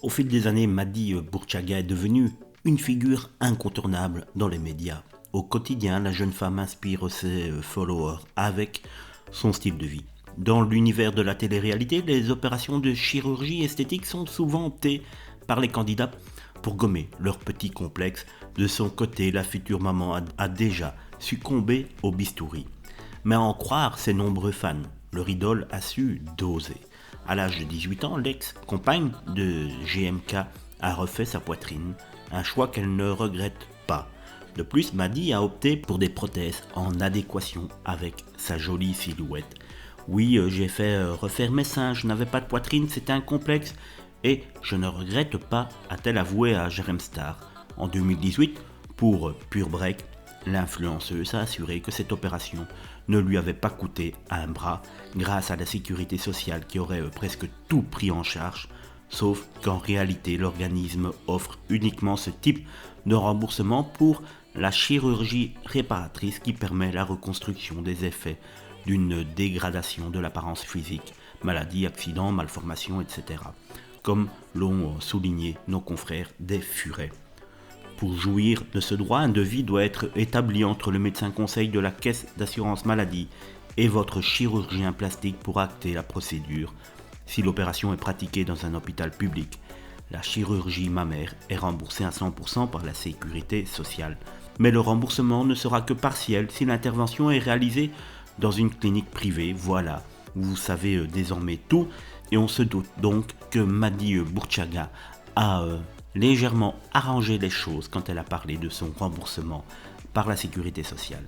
Au fil des années, Madi Bourchaga est devenue une figure incontournable dans les médias. Au quotidien, la jeune femme inspire ses followers avec son style de vie. Dans l'univers de la télé-réalité, les opérations de chirurgie esthétique sont souvent optées par les candidats pour gommer leurs petits complexes. De son côté, la future maman a déjà succombé au bistouri. Mais à en croire ses nombreux fans, leur idole a su doser. À l'âge de 18 ans, l'ex-compagne de GMK a refait sa poitrine, un choix qu'elle ne regrette pas. De plus, Madi a opté pour des prothèses en adéquation avec sa jolie silhouette. Oui, j'ai fait refaire mes seins, je n'avais pas de poitrine, c'était un complexe et je ne regrette pas, a-t-elle avoué à Jerem Star. En 2018, pour Pure Break, l'influenceuse a assuré que cette opération ne lui avait pas coûté un bras grâce à la sécurité sociale qui aurait presque tout pris en charge, sauf qu'en réalité l'organisme offre uniquement ce type de remboursement pour la chirurgie réparatrice qui permet la reconstruction des effets d'une dégradation de l'apparence physique, maladie, accident, malformation, etc. Comme l'ont souligné nos confrères des Furets. Pour jouir de ce droit, un devis doit être établi entre le médecin conseil de la caisse d'assurance maladie et votre chirurgien plastique pour acter la procédure. Si l'opération est pratiquée dans un hôpital public, la chirurgie mammaire est remboursée à 100% par la sécurité sociale. Mais le remboursement ne sera que partiel si l'intervention est réalisée dans une clinique privée. Voilà, vous savez désormais tout et on se doute donc que Madi Bourchaga a légèrement arrangé les choses quand elle a parlé de son remboursement par la sécurité sociale.